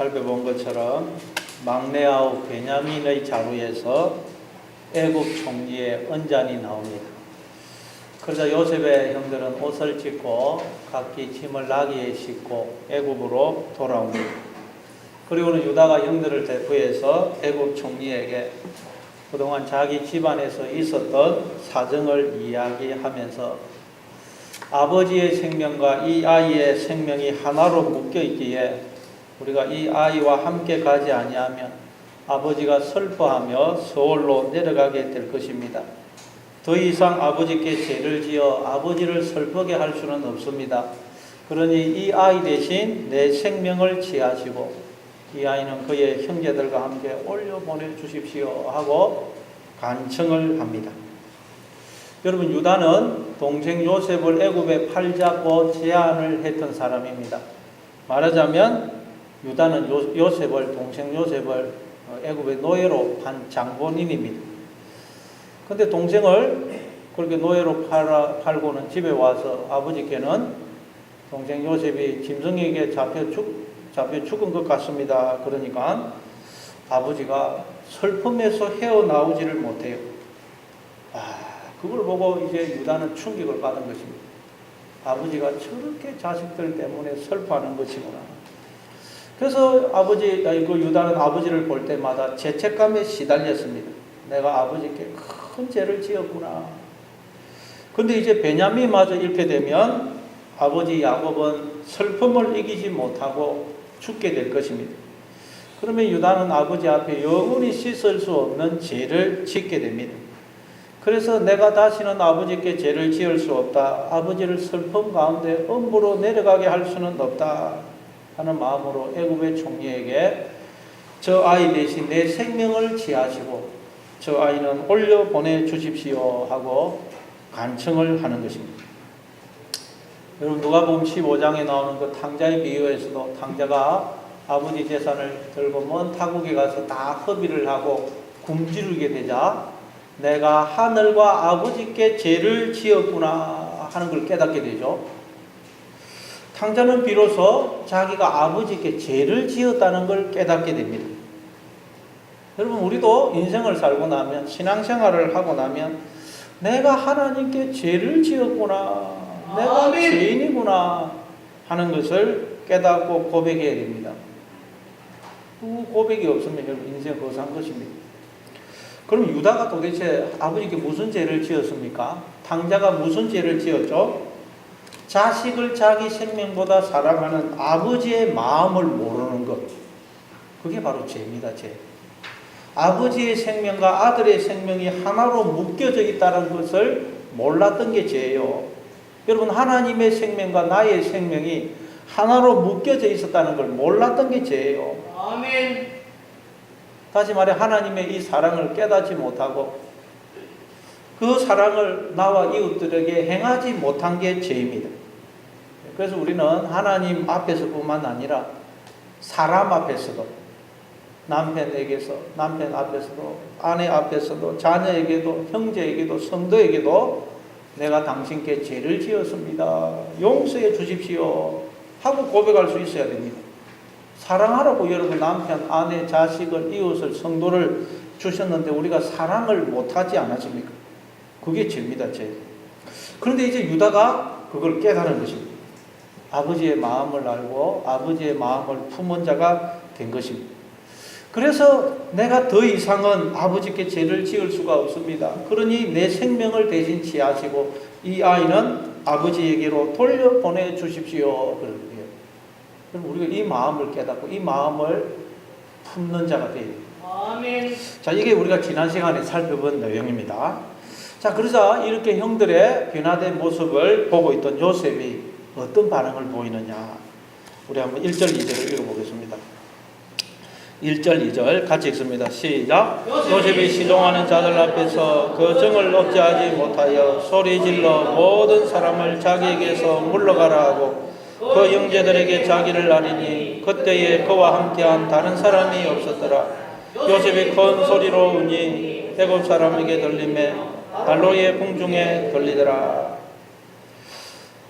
살펴본 것처럼 막내 아우 베냐민의 자루에서 애굽 총리의 언잔이 나옵니다. 그러자 요셉의 형들은 옷을 찢고 각기 짐을 나귀에 싣고 애굽으로 돌아옵니다. 그리고는 유다가 형들을 대표해서 애굽 총리에게 그동안 자기 집안에서 있었던 사정을 이야기하면서 아버지의 생명과 이 아이의 생명이 하나로 묶여 있기에 우리가 이 아이와 함께 가지 아니하면 아버지가 슬퍼하며 서울로 내려가게 될 것입니다. 더 이상 아버지께 죄를 지어 아버지를 슬프게 할 수는 없습니다. 그러니 이 아이 대신 내 생명을 취하시고 이 아이는 그의 형제들과 함께 올려보내 주십시오 하고 간청을 합니다. 여러분, 유다는 동생 요셉을 애굽에 팔자고 제안을 했던 사람입니다. 말하자면 유다는 동생 요셉을 애굽의 노예로 판 장본인입니다. 근데 동생을 그렇게 노예로 팔고는 집에 와서 아버지께는 동생 요셉이 짐승에게 잡혀 죽은 것 같습니다. 그러니까 아버지가 슬픔에서 헤어나오지를 못해요. 그걸 보고 이제 유다는 충격을 받은 것입니다. 아버지가 저렇게 자식들 때문에 슬퍼하는 것이구나. 그래서 유다는 아버지를 볼 때마다 죄책감에 시달렸습니다. 내가 아버지께 큰 죄를 지었구나. 근데 이제 베냐민마저 잃게 되면 아버지 야곱은 슬픔을 이기지 못하고 죽게 될 것입니다. 그러면 유다는 아버지 앞에 영원히 씻을 수 없는 죄를 짓게 됩니다. 그래서 내가 다시는 아버지께 죄를 지을 수 없다. 아버지를 슬픔 가운데 엄부로 내려가게 할 수는 없다 하는 마음으로 애굽의 총리에게 저 아이 대신 내 생명을 취하시고 저 아이는 올려 보내주십시오 하고 간청을 하는 것입니다. 여러분, 누가복음 15장에 나오는 그 탕자의 비유에서도 탕자가 아버지 재산을 들고 먼 타국에 가서 다 허비를 하고 굶주리게 되자 내가 하늘과 아버지께 죄를 지었구나 하는 걸 깨닫게 되죠. 탕자는 비로소 자기가 아버지께 죄를 지었다는 걸 깨닫게 됩니다. 여러분, 우리도 인생을 살고 나면, 신앙생활을 하고 나면 내가 하나님께 죄를 지었구나, 내가 죄인이구나 하는 것을 깨닫고 고백해야 됩니다. 그 고백이 없으면 여러분 인생 거사한 것입니다. 그럼 유다가 도대체 아버지께 무슨 죄를 지었습니까? 탕자가 무슨 죄를 지었죠? 자식을 자기 생명보다 사랑하는 아버지의 마음을 모르는 것. 그게 바로 죄입니다. 죄. 아버지의 생명과 아들의 생명이 하나로 묶여져 있다는 것을 몰랐던 게 죄예요. 여러분, 하나님의 생명과 나의 생명이 하나로 묶여져 있었다는 걸 몰랐던 게 죄예요. 아멘. 다시 말해 하나님의 이 사랑을 깨닫지 못하고 그 사랑을 나와 이웃들에게 행하지 못한 게 죄입니다. 그래서 우리는 하나님 앞에서뿐만 아니라 사람 앞에서도, 남편 앞에서도, 아내 앞에서도, 자녀에게도, 형제에게도, 성도에게도 내가 당신께 죄를 지었습니다. 용서해 주십시오 하고 고백할 수 있어야 됩니다. 사랑하라고 여러분 남편, 아내, 자식을, 이웃을, 성도를 주셨는데 우리가 사랑을 못하지 않았습니까? 그게 죄입니다. 죄. 그런데 이제 유다가 그걸 깨달은 것입니다. 아버지의 마음을 알고 아버지의 마음을 품은 자가 된 것입니다. 그래서 내가 더 이상은 아버지께 죄를 지을 수가 없습니다. 그러니 내 생명을 대신 취하시고 이 아이는 아버지에게로 돌려보내 주십시오. 그럼 우리가 이 마음을 깨닫고 이 마음을 품는 자가 돼요. 아멘. 자, 이게 우리가 지난 시간에 살펴본 내용입니다. 자, 그러자 이렇게 형들의 변화된 모습을 보고 있던 요셉이 어떤 반응을 보이느냐. 우리 한번 1절, 2절을 읽어보겠습니다. 1절, 2절 같이 읽습니다. 시작. 요셉이 시종하는 자들 앞에서 그 정을 억제하지 못하여 소리질러 모든 사람을 자기에게서 물러가라 하고 그 형제들에게 자기를 아리니 그때에 그와 함께한 다른 사람이 없었더라. 요셉이 큰 소리로 우니 애굽 사람에게 들리매 달로의 궁중에 들리더라.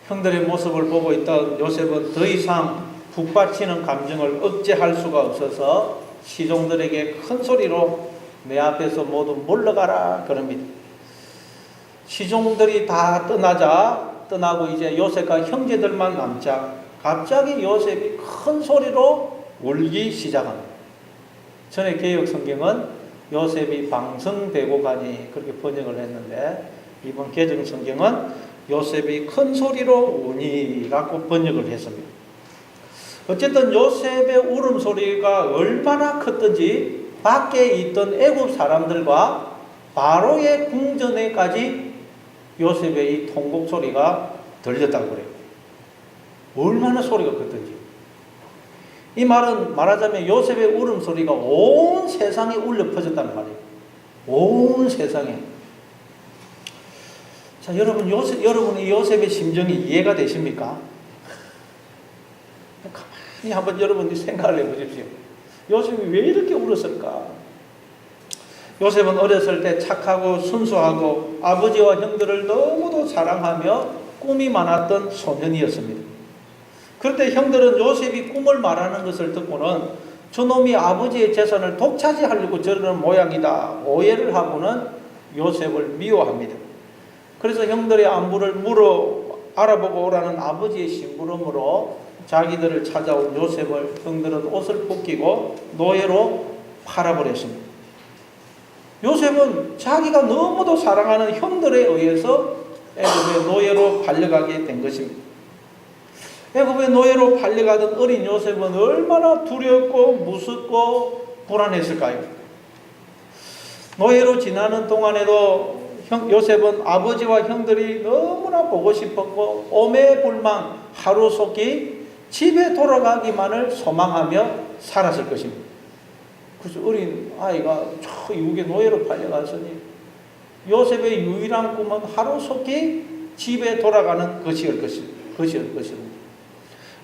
형들의 모습을 보고 있던 요셉은 더 이상 북받치는 감정을 억제할 수가 없어서 시종들에게 큰 소리로 내 앞에서 모두 물러가라 그럽니다. 시종들이 다 떠나고 이제 요셉과 형제들만 남자 갑자기 요셉이 큰 소리로 울기 시작합니다. 전에 개역 성경은 요셉이 방성되고 가니 그렇게 번역을 했는데 이번 개정 성경은 요셉이 큰 소리로 우니라고 번역을 했습니다. 어쨌든 요셉의 울음소리가 얼마나 컸던지 밖에 있던 애굽 사람들과 바로의 궁전에까지 요셉의 이 통곡 소리가 들렸다고 그래요. 얼마나 소리가 컸던지. 이 말은 말하자면 요셉의 울음소리가 온 세상에 울려 퍼졌다는 말이에요. 온 세상에. 자, 여러분이 요셉의 심정이 이해가 되십니까? 가만히 한번 여러분이 생각을 해보십시오. 요셉이 왜 이렇게 울었을까? 요셉은 어렸을 때 착하고 순수하고 아버지와 형들을 너무도 사랑하며 꿈이 많았던 소년이었습니다. 그런데 형들은 요셉이 꿈을 말하는 것을 듣고는 저놈이 아버지의 재산을 독차지하려고 저러는 모양이다 오해를 하고는 요셉을 미워합니다. 그래서 형들의 안부를 알아보고 오라는 아버지의 심부름으로 자기들을 찾아온 요셉을 형들은 옷을 벗기고 노예로 팔아버렸습니다. 요셉은 자기가 너무도 사랑하는 형들에 의해서 애굽의 노예로 팔려가게 된 것입니다. 애굽의 노예로 팔려가던 어린 요셉은 얼마나 두렵고 무섭고 불안했을까요? 노예로 지나는 동안에도 요셉은 아버지와 형들이 너무나 보고 싶었고 오매불망 하루속히 집에 돌아가기만을 소망하며 살았을 것입니다. 그래서 어린 아이가 저 이국의 노예로 팔려갔으니 요셉의 유일한 꿈은 하루속히 집에 돌아가는 것이었습니다.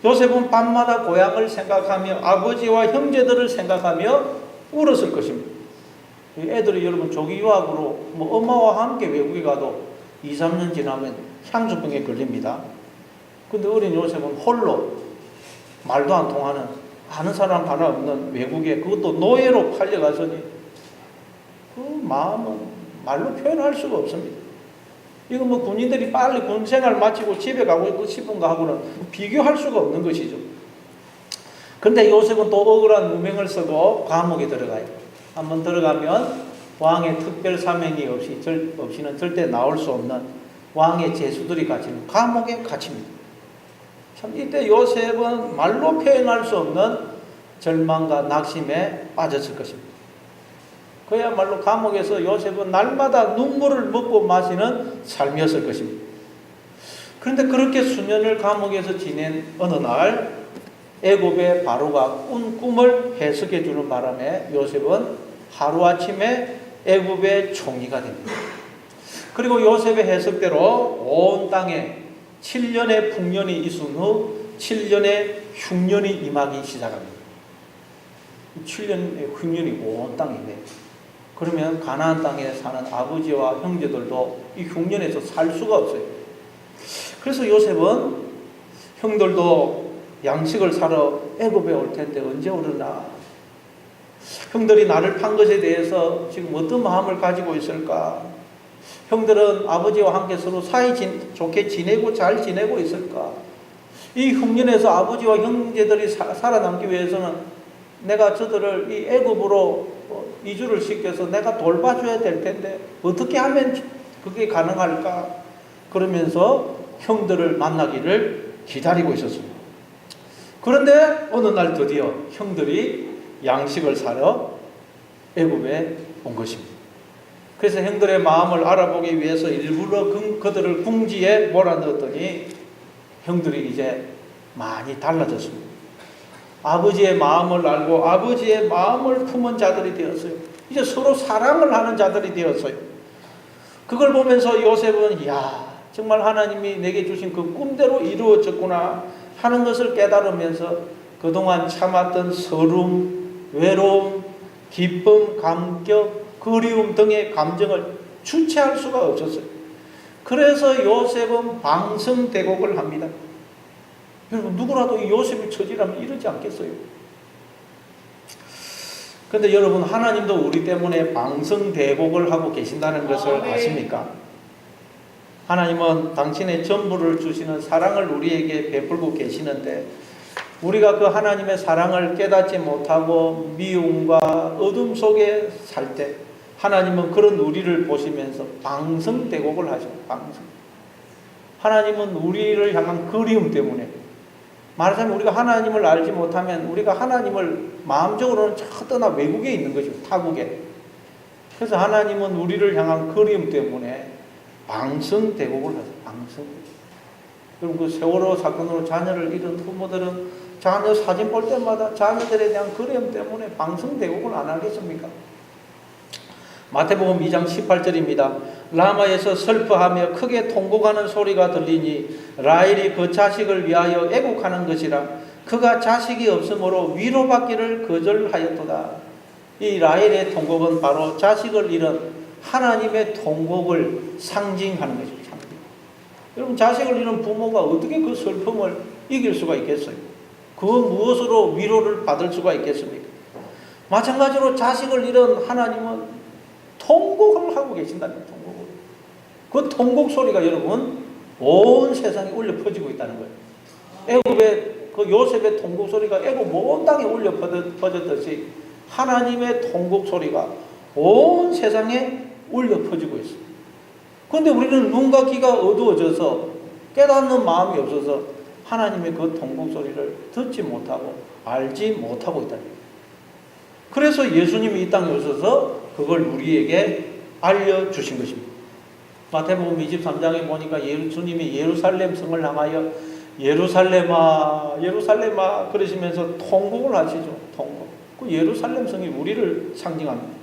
요셉은 밤마다 고향을 생각하며 아버지와 형제들을 생각하며 울었을 것입니다. 애들이 여러분 조기 유학으로 엄마와 함께 외국에 가도 2, 3년 지나면 향수병에 걸립니다. 근데 어린 요셉은 홀로 말도 안 통하는 아는 사람 하나 없는 외국에 그것도 노예로 팔려가서니 그 마음은 말로 표현할 수가 없습니다. 이거 군인들이 빨리 군 생활 마치고 집에 가고 싶은 거 하고는 비교할 수가 없는 것이죠. 그런데 요셉은 또 억울한 누명을 쓰고 감옥에 들어가요. 한번 들어가면 왕의 특별 사명이 없이는 절대 나올 수 없는 왕의 제수들이 갇히는 감옥에 갇힙니다. 참 이때 요셉은 말로 표현할 수 없는 절망과 낙심에 빠졌을 것입니다. 그야말로 감옥에서 요셉은 날마다 눈물을 먹고 마시는 삶이었을 것입니다. 그런데 그렇게 수년을 감옥에서 지낸 어느 날 애굽의 바로가 꾼 꿈을 해석해 주는 바람에 요셉은 하루아침에 애굽의 총리가 됩니다. 그리고 요셉의 해석대로 온 땅에 7년의 풍년이 있은 후 7년의 흉년이 임하기 시작합니다. 7년의 흉년이 온 땅이네. 그러면 가나안 땅에 사는 아버지와 형제들도 이 흉년에서 살 수가 없어요. 그래서 요셉은 형들도 양식을 사러 애굽에 올 텐데 언제 오르나? 형들이 나를 판 것에 대해서 지금 어떤 마음을 가지고 있을까? 형들은 아버지와 함께 서로 좋게 지내고 잘 지내고 있을까? 이 흉년에서 아버지와 형제들이 살아남기 위해서는 내가 저들을 이 애굽으로 이주를 시켜서 내가 돌봐줘야 될 텐데 어떻게 하면 그게 가능할까? 그러면서 형들을 만나기를 기다리고 있었습니다. 그런데 어느 날 드디어 형들이 양식을 사러 애굽에 온 것입니다. 그래서 형들의 마음을 알아보기 위해서 일부러 그들을 궁지에 몰아넣었더니 형들이 이제 많이 달라졌습니다. 아버지의 마음을 알고 아버지의 마음을 품은 자들이 되었어요. 이제 서로 사랑을 하는 자들이 되었어요. 그걸 보면서 요셉은 정말 하나님이 내게 주신 그 꿈대로 이루어졌구나 하는 것을 깨달으면서 그동안 참았던 서름, 외로움, 기쁨, 감격, 그리움 등의 감정을 주체할 수가 없었어요. 그래서 요셉은 방성대곡을 합니다. 여러분 누구라도 이 요셉의 처지라면 이러지 않겠어요? 그런데 여러분 하나님도 우리 때문에 방성대복을 하고 계신다는 것을 아십니까? 하나님은 당신의 전부를 주시는 사랑을 우리에게 베풀고 계시는데 우리가 그 하나님의 사랑을 깨닫지 못하고 미움과 어둠 속에 살 때 하나님은 그런 우리를 보시면서 방성대곡을 하죠. 방성. 하나님은 우리를 향한 그리움 때문에 말하자면 우리가 하나님을 알지 못하면 우리가 하나님을 마음적으로는 저 떠나 외국에 있는 것이고 타국에. 그래서 하나님은 우리를 향한 그리움 때문에 방성대곡을 하죠. 방성대곡. 그럼 그 세월호 사건으로 자녀를 잃은 부모들은 자녀 사진 볼 때마다 자녀들에 대한 그리움 때문에 방성대곡을 안 하겠습니까? 마태복음 2장 18절입니다. 라마에서 슬퍼하며 크게 통곡하는 소리가 들리니 라헬이 그 자식을 위하여 애곡하는 것이라. 그가 자식이 없으므로 위로받기를 거절하였도다. 이 라헬의 통곡은 바로 자식을 잃은 하나님의 통곡을 상징하는 것입니다. 상징. 여러분 자식을 잃은 부모가 어떻게 그 슬픔을 이길 수가 있겠어요? 그 무엇으로 위로를 받을 수가 있겠습니까? 마찬가지로 자식을 잃은 하나님은 통곡을 하고 계신다는 통곡을. 그 통곡 소리가 여러분 온 세상에 울려 퍼지고 있다는 거예요. 애굽의 그 요셉의 통곡 소리가 애굽 온 땅에 울려 퍼졌듯이 하나님의 통곡 소리가 온 세상에 울려 퍼지고 있어요. 그런데 우리는 눈과 귀가 어두워져서 깨닫는 마음이 없어서 하나님의 그 통곡 소리를 듣지 못하고 알지 못하고 있다는 거예요. 그래서 예수님이 이 땅에 오셔서 그걸 우리에게 알려주신 것입니다. 마태복음 23장에 보니까 예수님이 예루살렘 성을 향하여 예루살렘아 예루살렘아 그러시면서 통곡을 하시죠. 통곡. 그 예루살렘 성이 우리를 상징합니다.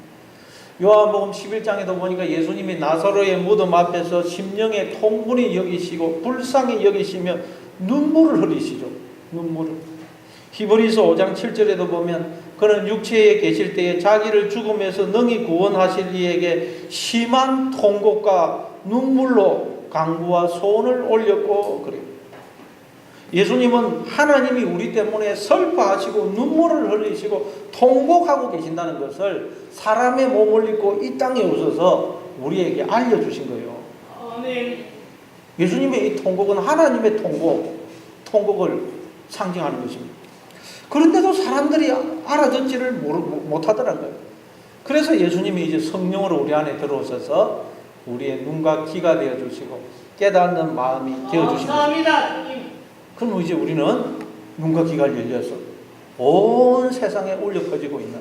요한복음 11장에도 보니까 예수님이 나사로의 무덤 앞에서 심령의 통분이 여기시고 불쌍히 여기시며 눈물을 흘리시죠. 눈물을. 히브리서 5장 7절에도 보면 그는 육체에 계실 때에 자기를 죽음에서 능히 구원하실 이에게 심한 통곡과 눈물로 간구와 소원을 올렸고 그래요. 예수님은 하나님이 우리 때문에 슬퍼하시고 눈물을 흘리시고 통곡하고 계신다는 것을 사람의 몸을 입고 이 땅에 오셔서 우리에게 알려주신 거예요. 아멘. 예수님의 이 통곡은 하나님의 통곡을 상징하는 것입니다. 그런데도 사람들이 알아듣지를 못하더라는 거예요. 그래서 예수님이 이제 성령으로 우리 안에 들어오셔서 우리의 눈과 귀가 되어주시고 깨닫는 마음이 되어주시는 거예요. 감사합니다. 그럼 이제 우리는 눈과 귀가 열려서 온 세상에 울려 퍼지고 있는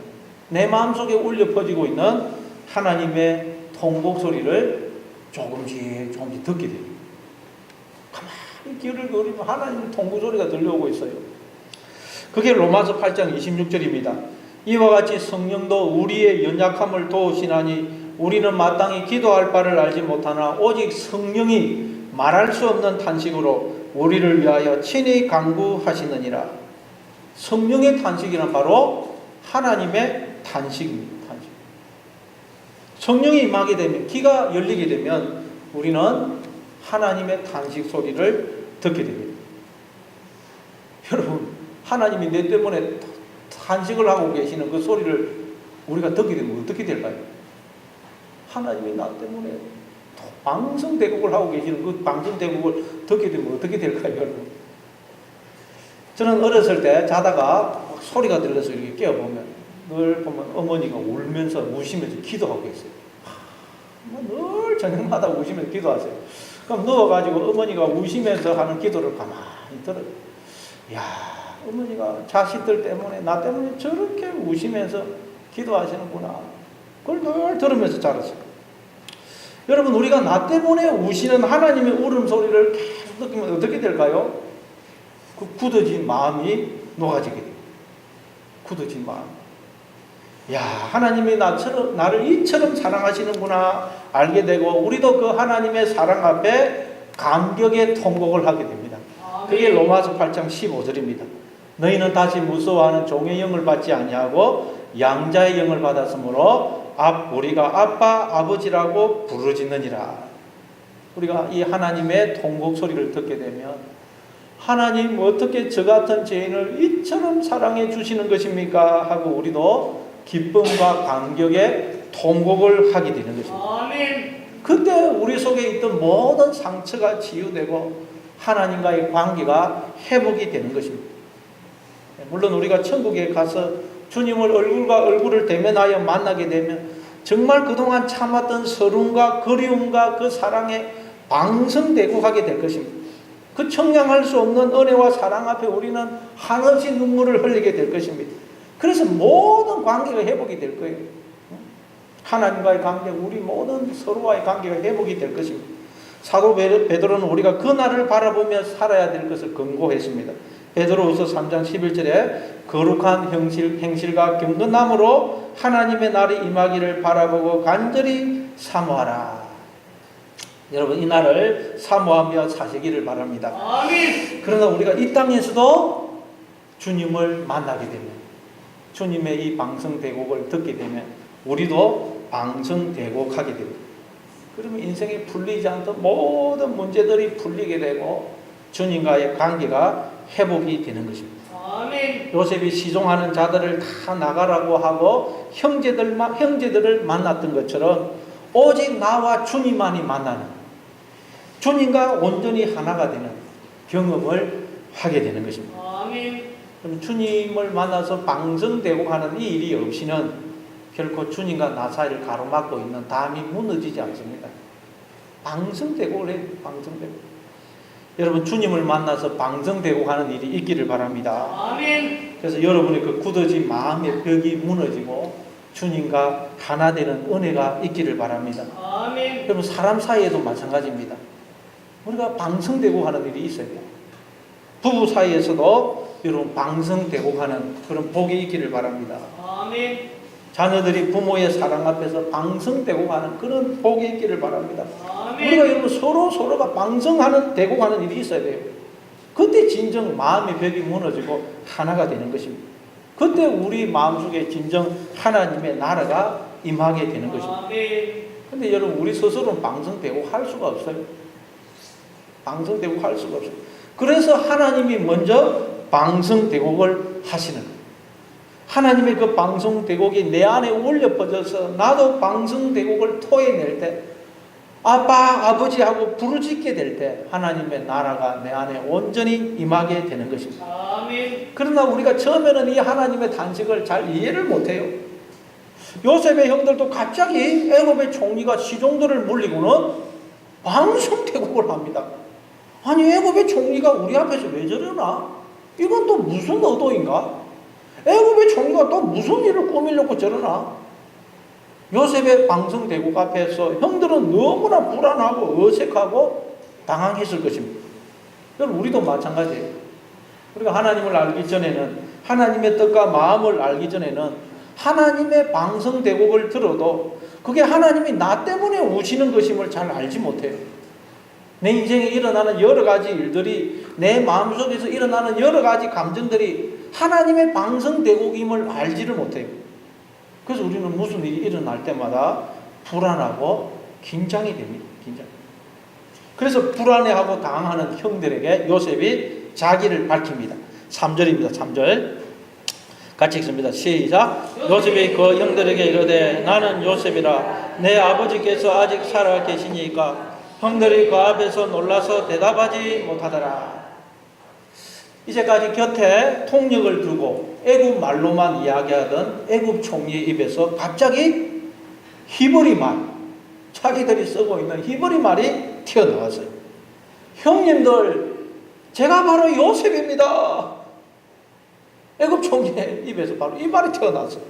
내 마음속에 울려 퍼지고 있는 하나님의 통곡 소리를 조금씩 듣게 됩니다. 가만히 귀를 기울이면 하나님의 통곡 소리가 들려오고 있어요. 그게 로마서 8장 26절입니다. 이와 같이 성령도 우리의 연약함을 도우시나니 우리는 마땅히 기도할 바를 알지 못하나 오직 성령이 말할 수 없는 탄식으로 우리를 위하여 친히 간구하시느니라. 성령의 탄식이란 바로 하나님의 탄식입니다. 탄식. 성령이 임하게 되면 귀가 열리게 되면 우리는 하나님의 탄식 소리를 듣게 됩니다. 여러분 하나님이 내 때문에 탄식을 하고 계시는 그 소리를 우리가 듣게 되면 어떻게 될까요? 하나님이 나 때문에 방성대곡을 하고 계시는 그 방성대곡을 듣게 되면 어떻게 될까요, 여러분? 저는 어렸을 때 자다가 소리가 들려서 이렇게 깨어보면 늘 보면 어머니가 울면서 우시면서 기도하고 있어요. 늘 저녁마다 우시면서 기도하세요. 그럼 누워가지고 어머니가 우시면서 하는 기도를 가만히 들어요. 야, 어머니가 자식들 때문에 나 때문에 저렇게 우시면서 기도하시는구나. 그걸 늘 들으면서 자랐어요. 여러분 우리가 나 때문에 우시는 하나님의 울음소리를 계속 느끼면 어떻게 될까요? 그 굳어진 마음이 녹아지게 돼요. 굳어진 마음. 야, 하나님이 나를 이처럼 사랑하시는구나 알게 되고 우리도 그 하나님의 사랑 앞에 감격의 통곡을 하게 됩니다. 그게 로마서 8장 15절입니다. 너희는 다시 무서워하는 종의 영을 받지 아니하고 양자의 영을 받았으므로 우리가 아빠 아버지라고 부르짖느니라. 우리가 이 하나님의 통곡 소리를 듣게 되면 하나님 어떻게 저 같은 죄인을 이처럼 사랑해 주시는 것입니까? 하고 우리도 기쁨과 감격에 통곡을 하게 되는 것입니다. 아멘. 그때 우리 속에 있던 모든 상처가 치유되고 하나님과의 관계가 회복이 되는 것입니다. 물론 우리가 천국에 가서 주님을 얼굴과 얼굴을 대면하여 만나게 되면 정말 그동안 참았던 서름과 그리움과 그 사랑에 방성대곡하게 될 것입니다. 그 청량할 수 없는 은혜와 사랑 앞에 우리는 한없이 눈물을 흘리게 될 것입니다. 그래서 모든 관계가 회복이 될 거예요. 하나님과의 관계, 우리 모든 서로와의 관계가 회복이 될 것입니다. 사도 베드로는 우리가 그 날을 바라보며 살아야 될 것을 권고했습니다. 베드로후서 3장 11절에 거룩한 행실과 경건함으로 하나님의 날이 임하기를 바라보고 간절히 사모하라. 여러분 이 날을 사모하며 사시기를 바랍니다. 아멘. 그러나 우리가 이 땅에서도 주님을 만나게 되면, 주님의 이 방성대곡을 듣게 되면 우리도 방성대곡하게 됩니다. 그러면 인생이 풀리지 않던 모든 문제들이 풀리게 되고 주님과의 관계가 회복이 되는 것입니다. 아멘. 요셉이 시종하는 자들을 다 나가라고 하고 형제들을 만났던 것처럼 오직 나와 주님만이 만나는, 주님과 온전히 하나가 되는 경험을 하게 되는 것입니다. 아멘. 그럼 주님을 만나서 방성되고 하는 이 일이 없이는 결코 주님과 나 사이를 가로막고 있는 담이 무너지지 않습니다. 방성되고 그래, 방성되고. 여러분 주님을 만나서 방성되고 하는 일이 있기를 바랍니다. 아멘. 그래서 여러분의 그 굳어진 마음의 벽이 무너지고 주님과 하나 되는 은혜가 있기를 바랍니다. 아멘. 여러분 사람 사이에도 마찬가지입니다. 우리가 방성되고 하는 일이 있어야 돼요. 부부 사이에서도 여러분 방성되고 하는 그런 복이 있기를 바랍니다. 아멘. 자녀들이 부모의 사랑 앞에서 방성되고 하는 그런 복이 있기를 바랍니다. 아멘. 우리가 여러분 서로가 방성하는 되고 하는 일이 있어야 돼요. 그때 진정 마음의 벽이 무너지고 하나가 되는 것입니다. 그때 우리 마음속에 진정 하나님의 나라가 임하게 되는 것입니다. 아멘. 근데 여러분 우리 스스로는 방성되고 할 수가 없어요. 방성되고 할 수가 없어요. 그래서 하나님이 먼저 방성대곡을 하시는 거예요. 하나님의 그 방성대곡이 내 안에 울려 퍼져서 나도 방성대곡을 토해낼 때, 아빠, 아버지하고 부르짖게 될 때 하나님의 나라가 내 안에 온전히 임하게 되는 것입니다. 아멘. 그러나 우리가 처음에는 이 하나님의 단식을 잘 이해를 못해요. 요셉의 형들도 갑자기 애굽의 총리가 시종들을 물리고는 방성대곡을 합니다. 아니 애굽의 총리가 우리 앞에서 왜 저러나? 이건 또 무슨 의도인가? 애굽의 총리가 또 무슨 일을 꾸미려고 저러나? 요셉의 방성대국 앞에서 형들은 너무나 불안하고 어색하고 당황했을 것입니다. 여러분 우리도 마찬가지예요. 우리가 하나님을 알기 전에는, 하나님의 뜻과 마음을 알기 전에는 하나님의 방성대국을 들어도 그게 하나님이 나 때문에 우시는 것임을 잘 알지 못해요. 내 인생에 일어나는 여러 가지 일들이, 내 마음속에서 일어나는 여러 가지 감정들이 하나님의 방성대곡임을 알지를 못해요. 그래서 우리는 무슨 일이 일어날 때마다 불안하고 긴장이 됩니다. 긴장. 그래서 불안해하고 당황하는 형들에게 요셉이 자기를 밝힙니다. 3절입니다. 3절 같이 읽습니다. 시작. 요셉이 그 형들에게 이르되 나는 요셉이라 내 아버지께서 아직 살아 계시니까 형들이 그 앞에서 놀라서 대답하지 못하더라. 이제까지 곁에 통역을 두고 애굽 말로만 이야기하던 애굽 총리의 입에서 갑자기 히브리 말, 자기들이 쓰고 있는 히브리 말이 튀어나왔어요. 형님들, 제가 바로 요셉입니다. 애굽 총리의 입에서 바로 이 말이 튀어나왔어요.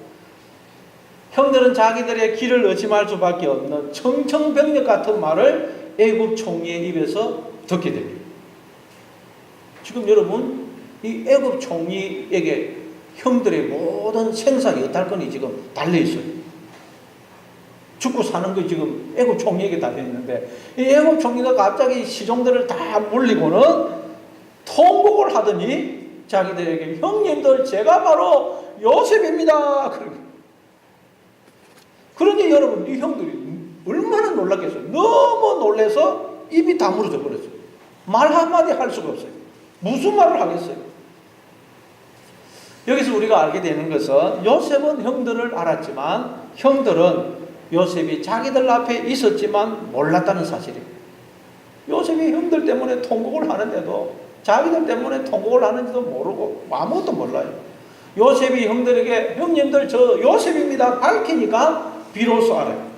형들은 자기들의 길을 의심할 수밖에 없는 청청병력 같은 말을 애굽 총리의 입에서 듣게 됩니다. 지금 여러분 이 애굽 총리에게 형들의 모든 생사의 여탈권이 지금 달려 있어요. 죽고 사는 거 지금 애굽 총리에게 달려있는데 이 애굽 총리가 갑자기 시종들을 다 물리고는 통곡을 하더니 자기들에게 형님들 제가 바로 요셉입니다. 그러니 여러분 이 형들이 얼마나 놀랐겠어요. 너무 놀라서 입이 다물어져 버렸어요. 말 한마디 할 수가 없어요. 무슨 말을 하겠어요? 여기서 우리가 알게 되는 것은 요셉은 형들을 알았지만 형들은 요셉이 자기들 앞에 있었지만 몰랐다는 사실이에요. 요셉이 형들 때문에 통곡을 하는데도 자기들 때문에 통곡을 하는지도 모르고 아무것도 몰라요. 요셉이 형들에게 형님들 저 요셉입니다 밝히니까 비로소 알아요.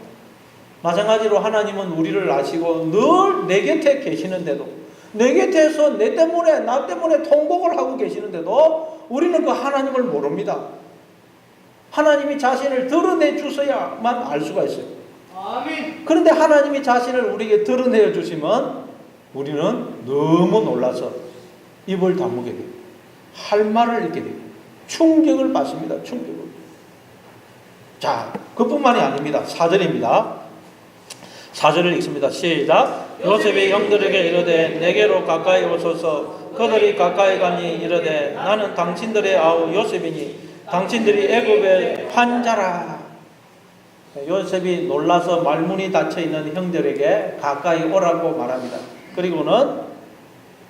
마찬가지로 하나님은 우리를 아시고 늘 내 곁에 계시는데도 내 곁에서 나 때문에 통곡을 하고 계시는데도 우리는 그 하나님을 모릅니다. 하나님이 자신을 드러내 주셔야만 알 수가 있어요. 아멘. 그런데 하나님이 자신을 우리에게 드러내 주시면 우리는 너무 놀라서 입을 다무게 돼요. 할 말을 잃게 돼요. 충격을 받습니다. 충격을. 자, 그뿐만이 아닙니다. 4절입니다. 4절을 읽습니다. 시작. 요셉이 형들에게 이르되 내게로 가까이 오소서. 그들이 가까이 가니 이르되 나는 당신들의 아우 요셉이니 당신들이 애굽의 판자라. 요셉이 놀라서 말문이 닫혀있는 형들에게 가까이 오라고 말합니다. 그리고는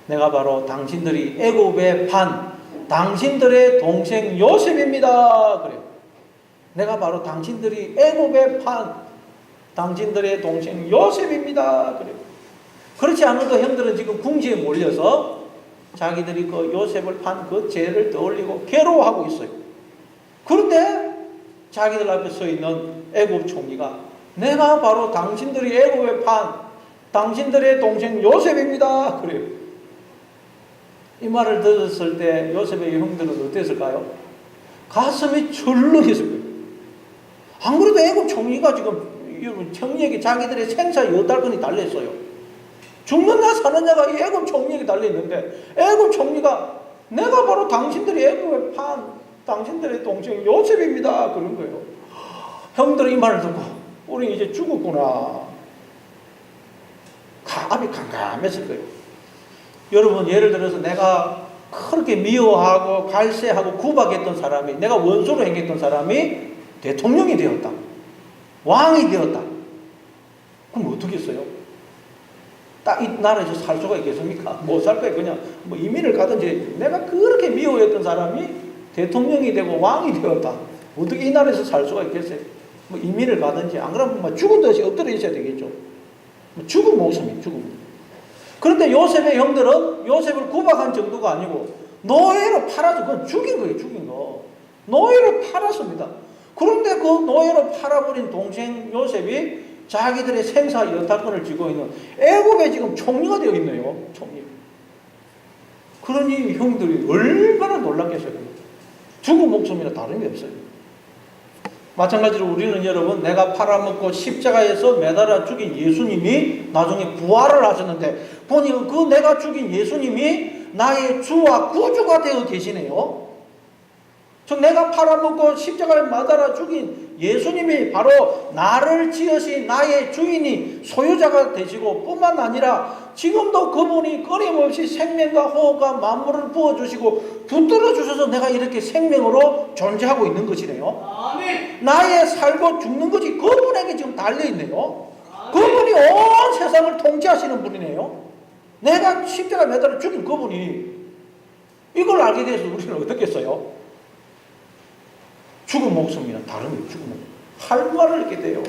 내가 바로 당신들이 애굽의 판, 당신들의 동생 요셉입니다. 그래요. 내가 바로 당신들이 애굽의 판, 당신들의 동생 요셉입니다. 그래요. 그렇지 않아도 형들은 지금 궁지에 몰려서 자기들이 그 요셉을 판 그 죄를 떠올리고 괴로워하고 있어요. 그런데 자기들 앞에 서 있는 애굽 총리가 내가 바로 당신들이 애굽의 판, 당신들의 동생 요셉입니다. 그래요. 이 말을 들었을 때 요셉의 형들은 어땠을까요? 가슴이 철렁했을 거예요. 안 그래도 애굽 총리가 지금 총리에게 자기들의 생사 8건이 달려있어요. 죽느냐 사느냐가 이 애굽 총리에게 달려있는데 애굽 총리가 내가 바로 당신들이 애굽의 판, 당신들의 동생 요셉입니다. 그런 거예요. 형들은 이 말을 듣고 우리 이제 죽었구나. 앞이 캄캄했을 거예요. 여러분 예를 들어서 내가 그렇게 미워하고 갈세하고 구박했던 사람이 내가 원수로 행했던 사람이 대통령이 되었다. 왕이 되었다. 그럼 어떻게 했어요? 딱 이 나라에서 살 수가 있겠습니까? 못 살 거예요. 그냥 뭐 이민을 가든지 내가 그렇게 미워했던 사람이 대통령이 되고 왕이 되었다. 어떻게 이 나라에서 살 수가 있겠어요? 뭐 이민을 가든지 안 그러면 뭐 죽은 듯이 엎드려 있어야 되겠죠. 뭐 죽은 목숨이 죽은. 그런데 요셉의 형들은 요셉을 구박한 정도가 아니고 노예로 팔아서 그건 죽인 거예요. 죽인 거. 노예로 팔았습니다. 그런데 그 노예로 팔아버린 동생 요셉이 자기들의 생사 여타권을 쥐고 있는 애굽에 지금 총리가 되어 있네요. 총리. 그러니 형들이 얼마나 놀랐겠어요. 죽은 목숨이나 다름이 없어요. 마찬가지로 우리는 여러분 내가 팔아먹고 십자가에서 매달아 죽인 예수님이 나중에 부활을 하셨는데 보니까 그 내가 죽인 예수님이 나의 주와 구주가 되어 계시네요. 즉 내가 팔아먹고 십자가에 매달아 죽인 예수님이 바로 나를 지으신 나의 주인이 소유자가 되시고 뿐만 아니라 지금도 그분이 끊임없이 생명과 호흡과 만물을 부어주시고 붙들어 주셔서 내가 이렇게 생명으로 존재하고 있는 것이네요. 아멘. 나의 살고 죽는 것이 그분에게 지금 달려있네요. 그분이 온 세상을 통치하시는 분이네요. 내가 십자가에 매달아 죽인 그분이 이걸 알게 돼서 우리는 어떻겠어요? 죽은 목숨이나 다름이 죽은 목숨. 할 말을 잃게 돼요.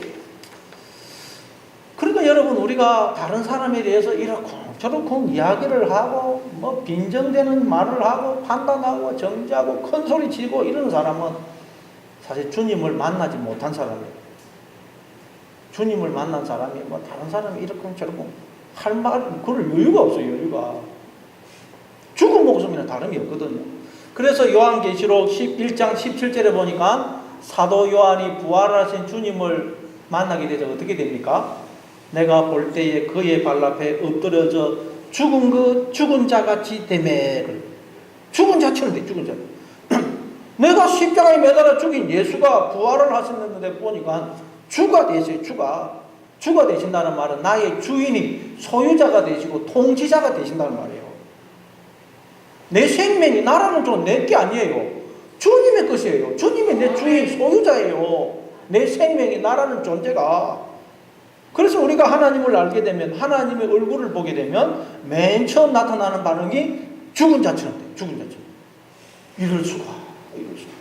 그러니까 여러분 우리가 다른 사람에 대해서 이렇게 저렇게 이야기를 하고 뭐 빈정되는 말을 하고 판단하고 정죄하고 큰 소리 치고 이런 사람은 사실 주님을 만나지 못한 사람이에요. 주님을 만난 사람이 뭐 다른 사람이 이렇게 저렇게 할 말 그럴 여유가 없어요. 여유가. 죽은 목숨이나 다름이 없거든요. 그래서 요한계시록 11장 17절에 보니까 사도 요한이 부활하신 주님을 만나게 되죠. 어떻게 됩니까? 내가 볼 때에 그의 발 앞에 엎드려져 죽은 자같이 되매. 죽은 자처럼 돼. 죽은 자. 내가 십자가에 매달아 죽인 예수가 부활을 하셨는데 보니까 주가 되세요. 주가 되신다는 말은 나의 주인이 소유자가 되시고 통치자가 되신다는 말이에요. 내 생명이 나라는 좀 내 게 아니에요. 주님의 것이에요. 주님이 내 주인 소유자예요. 내 생명이 나라는 존재가. 그래서 우리가 하나님을 알게 되면 하나님의 얼굴을 보게 되면 맨 처음 나타나는 반응이 죽은 자처럼 돼. 죽은 자처럼. 이럴 수가. 이럴 수가.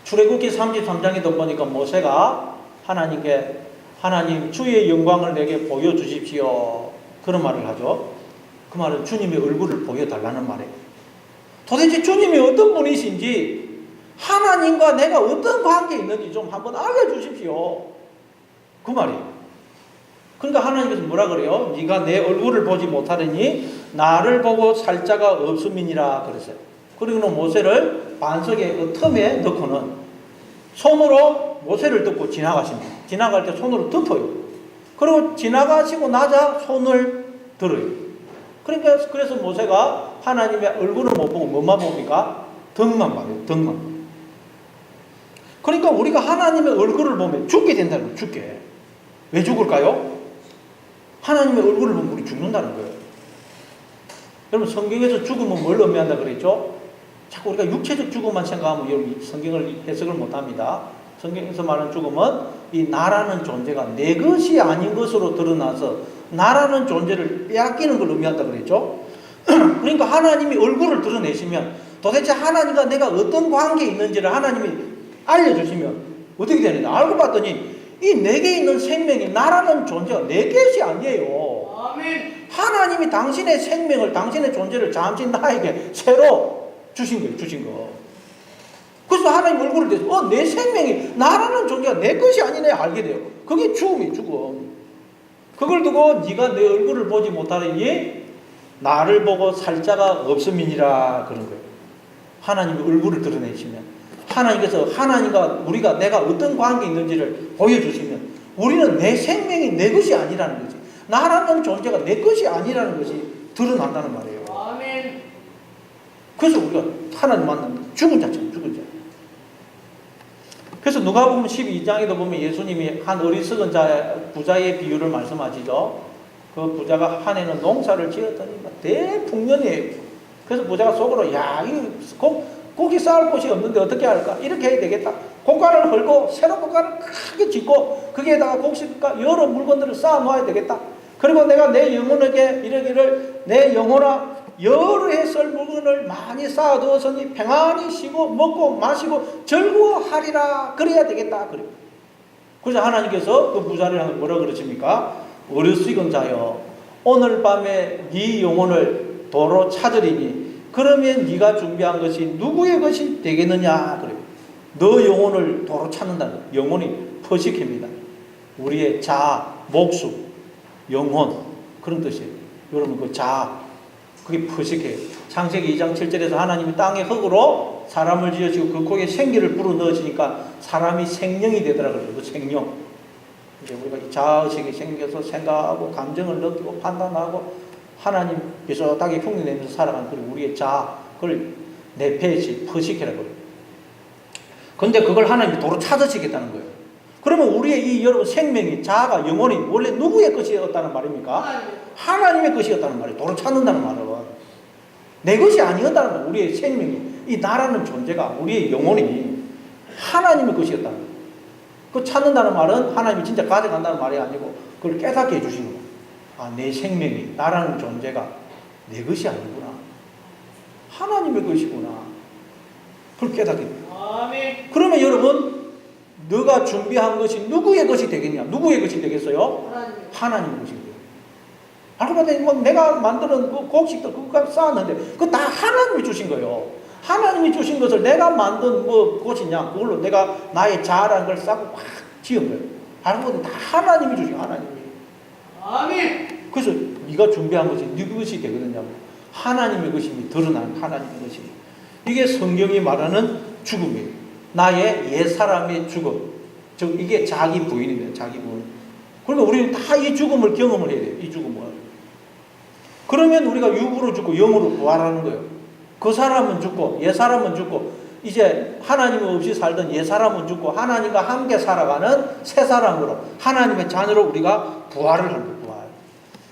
출애굽기 33장에도 보니까 모세가 하나님께 하나님 주의 영광을 내게 보여주십시오. 그런 말을 하죠. 그 말은 주님의 얼굴을 보여달라는 말이에요. 도대체 주님이 어떤 분이신지 하나님과 내가 어떤 관계에 있는지 좀 한번 알려주십시오. 그 말이에요. 그러니까 하나님께서 뭐라 그래요? 네가 내 얼굴을 보지 못하더니 나를 보고 살 자가 없음이니라 그랬어요. 그리고는 모세를 반석의 그 틈에 넣고는 손으로 모세를 덮고 지나가십니다. 지나갈 때 손으로 덮어요. 그리고 지나가시고 나자 손을 들어요. 그러니까 그래서 모세가 하나님의 얼굴을 못 보고 뭐만 봅니까? 등만 봐요. 등만. 그러니까 우리가 하나님의 얼굴을 보면 죽게 된다는 거예요. 죽게. 왜 죽을까요? 하나님의 얼굴을 보면 우리 죽는다는 거예요. 여러분 성경에서 죽음은 뭘 의미한다 그랬죠? 자꾸 우리가 육체적 죽음만 생각하면 여러분 성경을 해석을 못합니다. 성경에서 말하는 죽음은 이 나라는 존재가 내 것이 아닌 것으로 드러나서 나라는 존재를 빼앗기는 걸 의미한다 그랬죠? 그러니까 하나님이 얼굴을 드러내시면 도대체 하나님과 내가 어떤 관계에 있는지를 하나님이 알려주시면 어떻게 되느냐? 알고 봤더니 이 내게 있는 생명이 나라는 존재가 내 것이 아니에요. 아멘. 하나님이 당신의 생명을, 당신의 존재를 잠시 나에게 새로 주신 거예요. 주신 거. 그래서 하나님 얼굴을 대서 내 생명이 나라는 존재가 내 것이 아니네 알게 돼요. 그게 죽음이에요. 죽음. 그걸 두고 네가 내 얼굴을 보지 못하니 나를 보고 살 자가 없음이니라 그런 거예요. 하나님이 얼굴을 드러내시면 하나님께서 하나님과 우리가 내가 어떤 관계에 있는지를 보여주시면 우리는 내 생명이 내 것이 아니라는 거지. 나라는 존재가 내 것이 아니라는 것이 드러난다는 말이에요. 아멘. 그래서 우리가 하나님 만나면 죽은 자처럼 죽은 자. 그래서 누가복음 12장에도 보면 예수님이 한 어리석은 부자의 비유를 말씀하시죠. 그 부자가 한 해는 농사를 지었더니 대풍년이에요. 그래서 부자가 속으로 야, 이거 고기 쌓을 곳이 없는데 어떻게 할까? 이렇게 해야 되겠다. 고가를 헐고 새로 고가를 크게 짓고 거기에다가 곡식과 여러 물건들을 쌓아 놓아야 되겠다. 그리고 내가 내 영혼에게 이러기를 내 영혼아 여러 해 쓸 물건을 많이 쌓아두었으니 평안히 쉬고 먹고 마시고 즐거워하리라. 그래야 되겠다. 그래. 그래서 하나님께서 그 부자를 향해 뭐라 그러십니까? 어리석은 자여 오늘 밤에 네 영혼을 도로 찾으리니 그러면 네가 준비한 것이 누구의 것이 되겠느냐 그래요. 너 영혼을 도로 찾는다는 거예요. 영혼이 포식입니다. 우리의 자아, 목숨, 영혼 그런 뜻이에요. 여러분 그 자아 그게 포식해요. 창세기 2장 7절에서 하나님이 땅의 흙으로 사람을 지으시고 그 코에 생기를 불어넣으시니까 사람이 생명이 되더라고요. 그 생명. 이제 우리가 자아의식이 생겨서 생각하고 감정을 느끼고 판단하고 하나님 비슷하게 흉내내면서 살아가는 그리고 우리의 자아 그걸 내폐시 포식해라 그래요. 근데 그걸 하나님이 도로 찾으시겠다는 거예요. 그러면 우리의 이 여러분 생명이 자아가 영혼이 원래 누구의 것이었다는 말입니까? 하나님의 것이었다는 말이에요. 도로 찾는다는 말은 내 것이 아니었다는 말이에요. 우리의 생명이 이 나라는 존재가 우리의 영혼이 하나님의 것이었다는 거예요. 그 찾는다는 말은 하나님이 진짜 가져간다는 말이 아니고 그걸 깨닫게 해주시는 거예요. 아, 내 생명이 나라는 존재가 내 것이 아니구나. 하나님의 것이구나. 그걸 깨닫게 돼요. 아멘. 그러면 여러분 너가 준비한 것이 누구의 것이 되겠냐? 누구의 것이 되겠어요? 하나님의 것이 돼요. 알고 봤더니 뭐 내가 만드는 그 곡식들 그거 쌓았는데 그거 다 하나님이 주신 거예요. 하나님이 주신 것을 내가 만든 뭐 곳이냐 그걸로 내가 나의 자아라는 걸 쌓고 확 지은 거예요. 알고 봤더니 다 하나님이 주신 거예요. 하나님이. 아멘. 그래서 네가 준비한 것이 네 것이 되거든요. 하나님의 것임이 드러나는 하나님의 것이. 이게 성경이 말하는 죽음이에요. 나의 옛사람의 죽음. 즉 이게 자기 부인입니다. 자기 부인. 그러니까 우리는 다 이 죽음을 경험을 해야 돼요. 이 죽음을. 그러면 우리가 육으로 죽고 영으로 부활하는 거예요. 그 사람은 죽고 옛사람은 죽고 이제 하나님 없이 살던 옛사람은 죽고 하나님과 함께 살아가는 새 사람으로 하나님의 자녀로 우리가 부활을 하는 거예요. 부활.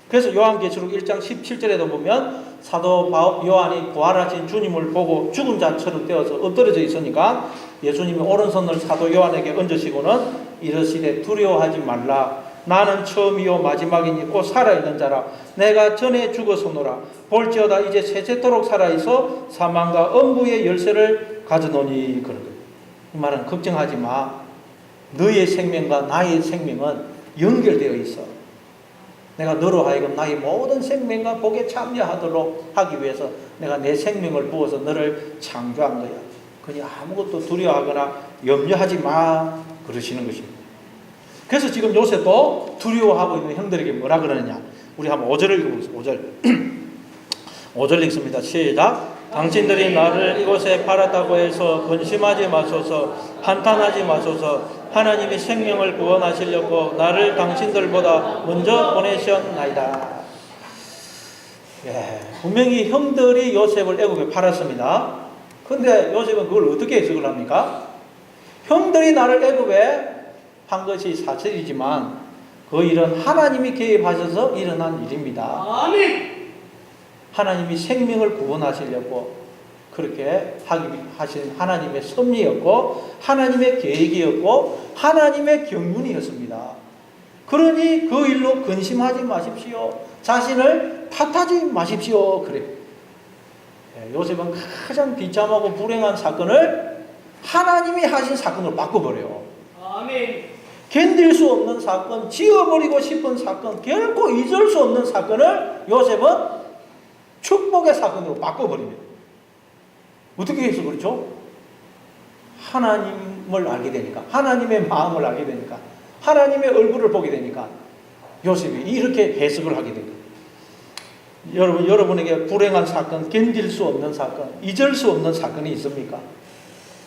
그래서 요한계시록 1장 17절에도 보면 사도 요한이 부활하신 주님을 보고 죽은 자처럼 되어서 엎드려져 있으니까 예수님이 오른손을 사도 요한에게 얹으시고는 이르시되 두려워하지 말라 나는 처음이요 마지막이니 곧 살아있는 자라. 내가 전에 죽었으노라. 볼지어다 이제 세세토록 살아있어 사망과 엄부의 열쇠를 가져노니. 그런 거예요. 이 말은 걱정하지 마. 너의 생명과 나의 생명은 연결되어 있어. 내가 너로 하여금 나의 모든 생명과 복에 참여하도록 하기 위해서 내가 내 생명을 부어서 너를 창조한 거야. 그니 아무것도 두려워하거나 염려하지 마. 그러시는 것입니다. 그래서 지금 요셉도 두려워하고 있는 형들에게 뭐라 그러느냐. 우리 한번 5절을 읽어보겠습니다. 5절. 5절 읽습니다. 시작. 당신들이 나를 이곳에 팔았다고 해서 근심하지 마소서. 한탄하지 마소서. 하나님이 생명을 구원하시려고 나를 당신들보다 먼저 보내셨나이다. 예, 분명히 형들이 요셉을 애굽에 팔았습니다. 근데 요셉은 그걸 어떻게 해석을 합니까? 형들이 나를 애굽에 판 것이 사실이지만 그 일은 하나님이 개입하셔서 일어난 일입니다. 아멘. 하나님이 생명을 구원하시려고 그렇게 하신 하나님의 섭리였고 하나님의 계획이었고 하나님의 경륜이었습니다. 그러니 그 일로 근심하지 마십시오. 자신을 탓하지 마십시오. 그래. 요셉은 가장 비참하고 불행한 사건을 하나님이 하신 사건으로 바꿔버려요. 아멘. 견딜 수 없는 사건, 지워버리고 싶은 사건, 결코 잊을 수 없는 사건을 요셉은 축복의 사건으로 바꿔버립니다. 어떻게 해서 그렇죠? 하나님을 알게 되니까, 하나님의 마음을 알게 되니까, 하나님의 얼굴을 보게 되니까 요셉이 이렇게 해석을 하게 됩니다. 여러분에게 불행한 사건, 견딜 수 없는 사건, 잊을 수 없는 사건이 있습니까?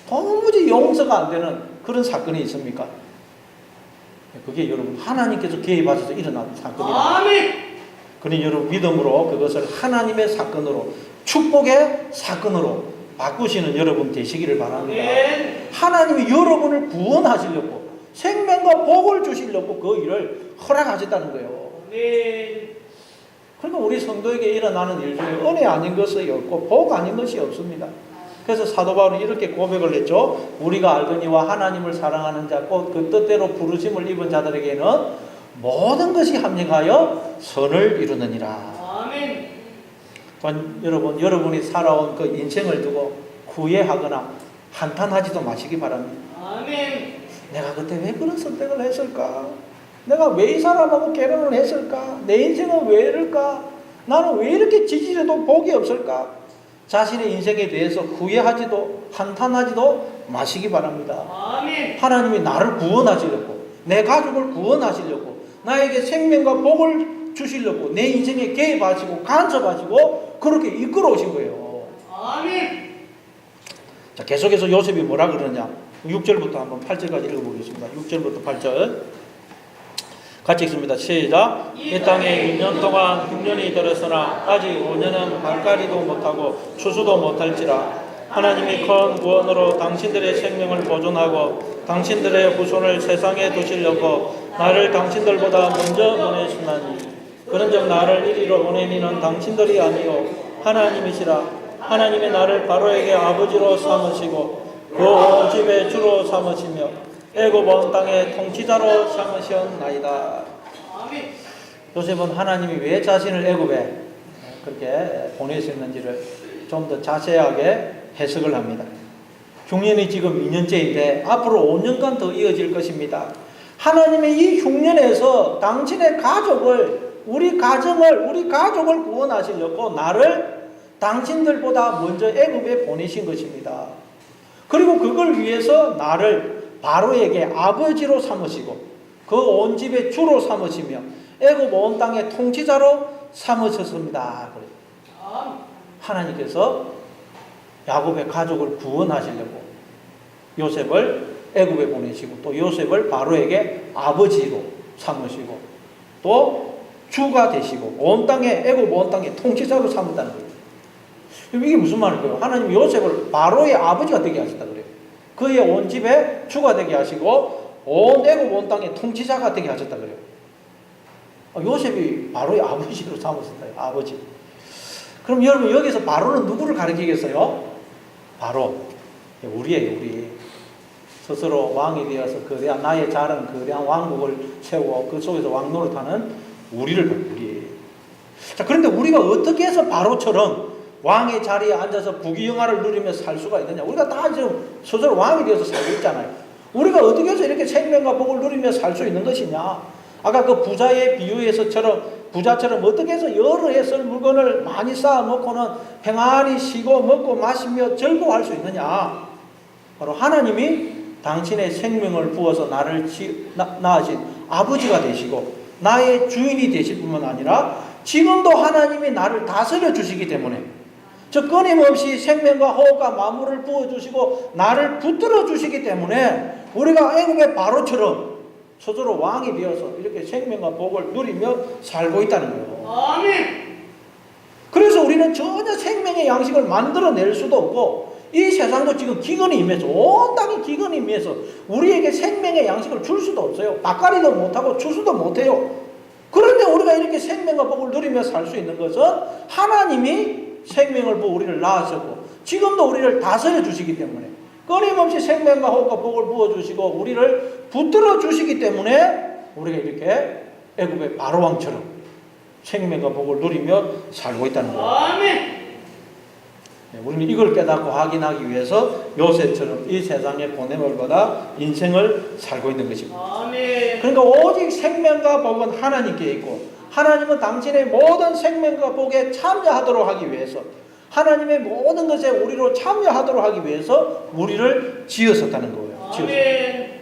도무지 용서가 안 되는 그런 사건이 있습니까? 그게 여러분 하나님께서 개입하셔서 일어난 사건이다. 아멘. 그러니 여러분 믿음으로 그것을 하나님의 사건으로, 축복의 사건으로 바꾸시는 여러분 되시기를 바랍니다. 아멘. 하나님이 여러분을 구원하시려고, 생명과 복을 주시려고 그 일을 허락하셨다는 거예요. 아멘. 그러니까 우리 성도에게 일어나는 일 중에 은혜 아닌 것이 없고 복 아닌 것이 없습니다. 그래서 사도 바울은 이렇게 고백을 했죠. 우리가 알거니와 하나님을 사랑하는 자 곧 그 뜻대로 부르심을 입은 자들에게는 모든 것이 합력하여 선을 이루느니라. 아멘. 여러분이 살아온 그 인생을 두고 후회하거나 한탄하지도 마시기 바랍니다. 아멘. 내가 그때 왜 그런 선택을 했을까? 내가 왜 이 사람하고 결혼을 했을까? 내 인생은 왜 이럴까? 나는 왜 이렇게 지지해도 복이 없을까? 자신의 인생에 대해서 후회하지도 한탄하지도 마시기 바랍니다. 아멘. 하나님이 나를 구원하시려고, 내 가족을 구원하시려고, 나에게 생명과 복을 주시려고 내 인생에 개입하시고 간섭하시고 그렇게 이끌어 오신 거예요. 아멘. 자, 계속해서 요셉이 뭐라 그러냐? 6절부터 한번 8절까지 읽어보겠습니다. 6절부터 8절 같이 읽습니다. 시작. 이 땅에 6년 동안 흉년이 들었으나 아직 5년은 발가리도 못하고 추수도 못할지라. 하나님이 큰 구원으로 당신들의 생명을 보존하고 당신들의 후손을 세상에 두시려고 나를 당신들보다 먼저 보내시나니 그런즉 나를 이리로 보내니는 당신들이 아니요 하나님이시라. 하나님이 나를 바로에게 아버지로 삼으시고 그 온 집의 주로 삼으시며 애굽 온 땅의 통치자로 삼으셨나이다. 아멘. 요셉은 하나님이 왜 자신을 애굽에 그렇게 보내셨는지를 좀 더 자세하게 해석을 합니다. 흉년이 지금 2년째인데 앞으로 5년간 더 이어질 것입니다. 하나님의 이 흉년에서 당신의 가족을, 우리 가족을 구원하시려고 나를 당신들보다 먼저 애굽에 보내신 것입니다. 그리고 그걸 위해서 나를 바로에게 아버지로 삼으시고 그 온 집의 주로 삼으시며 애굽 온 땅의 통치자로 삼으셨습니다. 하나님께서 야곱의 가족을 구원하시려고 요셉을 애굽에 보내시고 또 요셉을 바로에게 아버지로 삼으시고 또 주가 되시고 온 땅에 애굽 온 땅의 통치자로 삼았다는 거예요. 이게 무슨 말일까요? 하나님이 요셉을 바로의 아버지가 되게 하셨다 그래요. 그의 온 집에 주가 되게 하시고 온 애굽 온 땅의 통치자가 되게 하셨다 그래요. 요셉이 바로의 아버지로 삼으셨다. 아버지. 그럼 여러분 여기서 바로는 누구를 가리키겠어요? 바로 우리예요. 우리 스스로 왕이 되어서 거대한 나의 자랑 거대한 왕국을 세우고 그 속에서 왕노릇하는 우리를 우리. 자, 그런데 우리가 어떻게 해서 바로처럼 왕의 자리에 앉아서 부귀영화를 누리며 살 수가 있느냐? 우리가 다 지금 스스로 왕이 되어서 살고 있잖아요. 우리가 어떻게 해서 이렇게 생명과 복을 누리며 살 수 있는 것이냐? 아까 그 부자의 부자처럼 어떻게 해서 여러 해 쓸 물건을 많이 쌓아 놓고는 평안히 쉬고 먹고 마시며 즐거워할 수 있느냐? 바로 하나님이 당신의 생명을 부어서 나를 낳으신 아버지가 되시고 나의 주인이 되실 뿐만 아니라 지금도 하나님이 나를 다스려 주시기 때문에 저 끊임없이 생명과 호흡과 만물을 부어주시고 나를 붙들어 주시기 때문에 우리가 애국의 바로처럼 스스로 왕이 되어서 이렇게 생명과 복을 누리며 살고 있다는 거예요. 아멘. 그래서 우리는 전혀 생명의 양식을 만들어낼 수도 없고 이 세상도 지금 기근이 임해서 온 땅이 기근이 임해서 우리에게 생명의 양식을 줄 수도 없어요. 닭가리도 못하고 추수도 못해요. 그런데 우리가 이렇게 생명과 복을 누리며 살 수 있는 것은 하나님이 생명을 부어 우리를 낳으셨고 지금도 우리를 다스려 주시기 때문에 끊임없이 생명과 호흡과 복을 부어주시고 우리를 붙들어 주시기 때문에 우리가 이렇게 애굽의 바로왕처럼 생명과 복을 누리며 살고 있다는 거예요. 아멘. 우리는 이걸 깨닫고 확인하기 위해서 요셉처럼 이 세상에 보냄을 받아 인생을 살고 있는 것입니다. 아멘. 그러니까 오직 생명과 복은 하나님께 있고 하나님은 당신의 모든 생명과 복에 참여하도록 하기 위해서 하나님의 모든 것에 우리로 참여하도록 하기 위해서 우리를 지으셨다는 거예요. 아멘.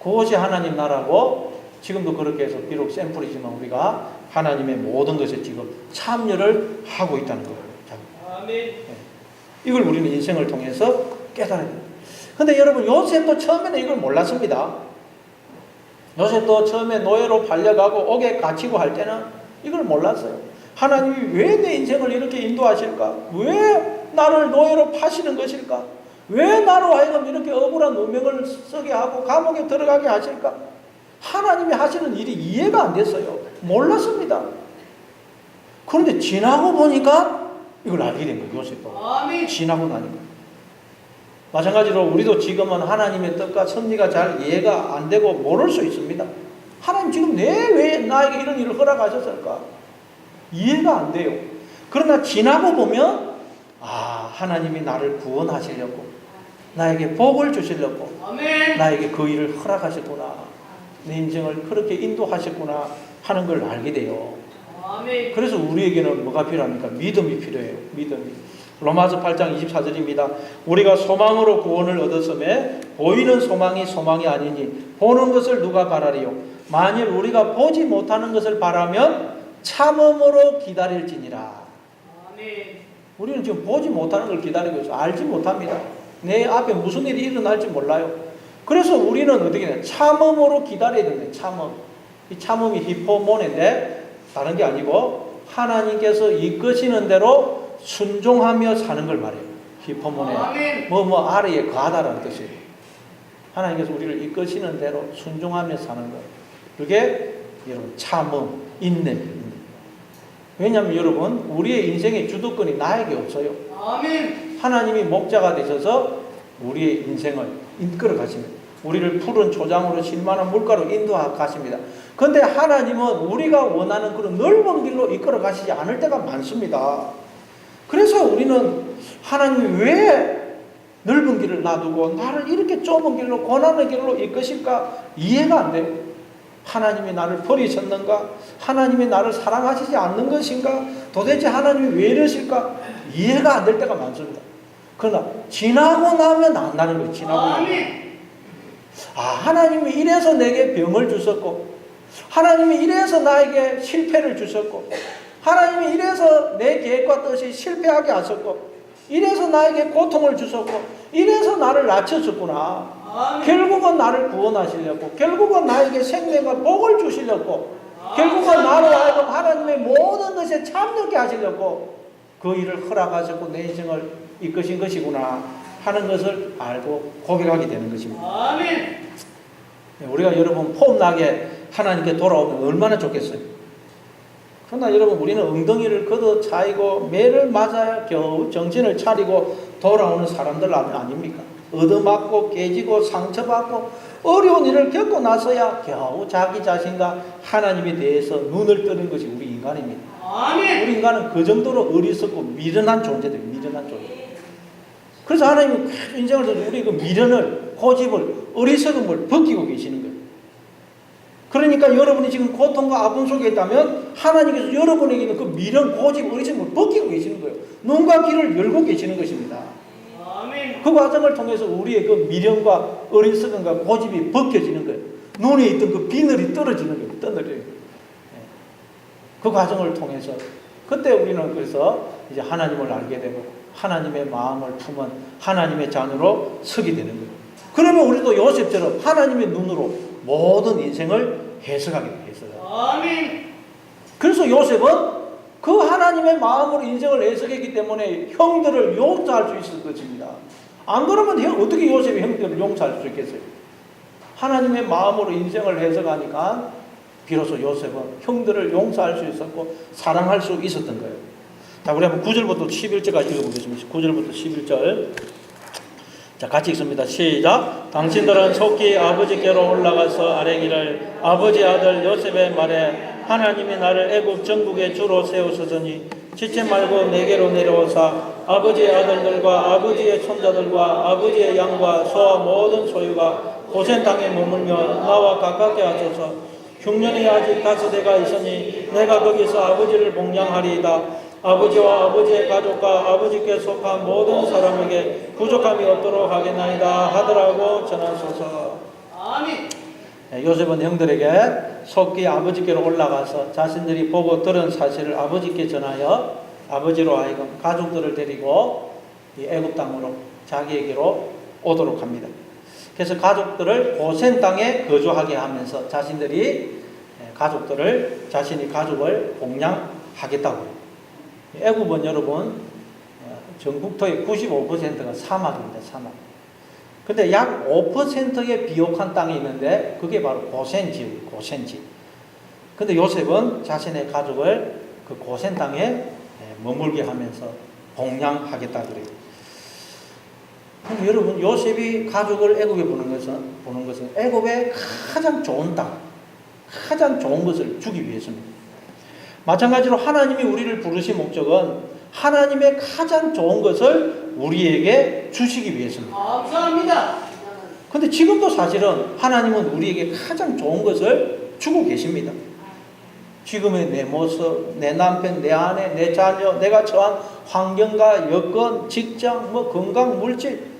그것이 하나님 나라고 지금도 그렇게 해서 비록 샘플이지만 우리가 하나님의 모든 것에 지금 참여를 하고 있다는 거예요. 아멘. 이걸 우리는 인생을 통해서 깨달아야 돼요. 근데 여러분 요셉도 처음에는 이걸 몰랐습니다. 요셉도 처음에 노예로 팔려가고 옥에 갇히고 할 때는 이걸 몰랐어요. 하나님이 왜 내 인생을 이렇게 인도하실까? 왜 나를 노예로 파시는 것일까? 왜 나로 하여금 이렇게 억울한 누명을 쓰게 하고 감옥에 들어가게 하실까? 하나님이 하시는 일이 이해가 안 됐어요. 몰랐습니다. 그런데 지나고 보니까 이걸 알게 된 거예요. 요셉도. 아멘. 지나고 나니까. 마찬가지로 우리도 지금은 하나님의 뜻과 섭리가 잘 이해가 안 되고 모를 수 있습니다. 하나님 지금 왜 나에게 이런 일을 허락하셨을까? 이해가 안 돼요. 그러나 지나고 보면 하나님이 나를 구원하시려고 나에게 복을 주시려고 아멘. 나에게 그 일을 허락하셨구나. 내 인생을 그렇게 인도하셨구나 하는 걸 알게 돼요. 아멘. 그래서 우리에게는 뭐가 필요합니까? 믿음이 필요해요. 믿음이. 로마서 8장 24절입니다. 우리가 소망으로 구원을 얻었음에 보이는 소망이 소망이 아니니 보는 것을 누가 바라리요? 만일 우리가 보지 못하는 것을 바라면 참음으로 기다릴지니라. 아멘. 우리는 지금 보지 못하는 걸 기다리고 있어요. 알지 못합니다. 내 앞에 무슨 일이 일어날지 몰라요. 그래서 우리는 어떻게 해야 돼? 참음으로 기다려야 되는데 참음. 이 참음이 히포모네인데 다른 게 아니고 하나님께서 이끄시는 대로 순종하며 사는 걸 말해요. 히포모네. 아멘. 뭐 아래에 가다라는 뜻이에요. 하나님께서 우리를 이끄시는 대로 순종하며 사는 거. 그게 여러분 참음, 인내. 왜냐하면 여러분 우리의 인생의 주도권이 나에게 없어요. 아멘. 하나님이 목자가 되셔서 우리의 인생을 이끌어 가십니다. 우리를 푸른 초장으로 실만한 물가로 인도하 가십니다. 그런데 하나님은 우리가 원하는 그런 넓은 길로 이끌어 가시지 않을 때가 많습니다. 그래서 우리는 하나님이 왜 넓은 길을 놔두고 나를 이렇게 좁은 길로 고난의 길로 이끄실까 이해가 안 돼요. 하나님이 나를 버리셨는가? 하나님이 나를 사랑하시지 않는 것인가? 도대체 하나님이 왜 이러실까? 이해가 안 될 때가 많습니다. 그러나 지나고 나면 안다는 거예요. 지나고 나면. 아멘. 하나님이 이래서 내게 병을 주셨고 하나님이 이래서 나에게 실패를 주셨고 하나님이 이래서 내 계획과 뜻이 실패하게 하셨고 이래서 나에게 고통을 주셨고 이래서 나를 낮춰줬구나. 아멘. 결국은 나를 구원하시려고 결국은 나에게 생명과 복을 주시려고 결국은 나로 하여금 하나님의 모든 것에 참여하게 하시려고 그 일을 허락하셨고 내 인생을 이끄신 것이구나 하는 것을 알고 고백하게 되는 것입니다. 아멘. 우리가 여러분 폼나게 하나님께 돌아오면 얼마나 좋겠어요. 그러나 여러분 우리는 엉덩이를 걷어차이고 매를 맞아야 겨우 정신을 차리고 돌아오는 사람들 아닙니까? 얻어맞고 깨지고 상처받고 어려운 일을 겪고 나서야 겨우 자기 자신과 하나님에 대해서 눈을 뜨는 것이 우리 인간입니다. 아멘. 우리 인간은 그 정도로 어리석고 미련한 존재들, 미련한 존재. 그래서 하나님은 인생을 통해서 우리 그 미련을, 고집을, 어리석음을 벗기고 계시는 거예요. 그러니까 여러분이 지금 고통과 아픔 속에 있다면 하나님께서 여러분에게 있는 그 미련, 고집, 어리석음을 벗기고 계시는 거예요. 눈과 귀를 열고 계시는 것입니다. 아멘. 그 과정을 통해서 우리의 그 미련과 어리석음과 고집이 벗겨지는 거예요. 눈에 있던 그 비늘이 떨어지는 거예요. 떠내려요. 그 과정을 통해서 그때 우리는 그래서 이제 하나님을 알게 되고 하나님의 마음을 품은 하나님의 자녀로 서게 되는 거예요. 그러면 우리도 요셉처럼 하나님의 눈으로 모든 인생을 해석하게 돼요. 아멘. 그래서 요셉은 그 하나님의 마음으로 인생을 해석했기 때문에 형들을 용서할 수 있을 것입니다. 안 그러면 어떻게 요셉이 형들을 용서할 수 있겠어요? 하나님의 마음으로 인생을 해석하니까 비로소 요셉은 형들을 용서할 수 있었고 사랑할 수 있었던 거예요. 자, 우리 한번 9절부터 11절까지 읽어보겠습니다. 9절부터 11절. 자, 같이 읽습니다. 시작. 당신들은 속히 아버지께로 올라가서 아뢰기를 아버지 아들 요셉의 말에 하나님이 나를 애굽 전국의 주로 세우셨으니 지체 말고 내게로 내려오사 아버지의 아들들과 아버지의 손자들과 아버지의 양과 소와 모든 소유가 고센 땅에 머물며 나와 가깝게 하소서. 흉년이 아직 5해가 있으니 내가 거기서 아버지를 복양하리이다. 아버지와 아버지의 가족과 아버지께 속한 모든 사람에게 부족함이 없도록 하겠나이다 하더라고 전하소서. 아멘. 요셉은 형들에게 속히 아버지께로 올라가서 자신들이 보고 들은 사실을 아버지께 전하여 아버지로 하여금 가족들을 데리고 이 애굽 땅으로 자기에게로 오도록 합니다. 그래서 가족들을 고센 땅에 거주하게 하면서 자신이 가족을 복양하겠다고. 애굽은 여러분 전국토의 95%가 사막입니다. 사막. 근데 약 5%의 비옥한 땅이 있는데 그게 바로 고센 지역이에요. 고센 지역. 근데 요셉은 자신의 가족을 그 고센 땅에 머물게 하면서 복양하겠다 그래요. 그럼 여러분 요셉이 가족을 애굽에 보는 것은 애굽의 가장 좋은 땅, 가장 좋은 것을 주기 위해서입니다. 마찬가지로 하나님이 우리를 부르신 목적은 하나님의 가장 좋은 것을 우리에게 주시기 위해서입니다. 감사합니다. 그런데 지금도 사실은 하나님은 우리에게 가장 좋은 것을 주고 계십니다. 지금의 내 모습, 내 남편, 내 아내, 내 자녀, 내가 처한 환경과 여건, 직장, 건강, 물질,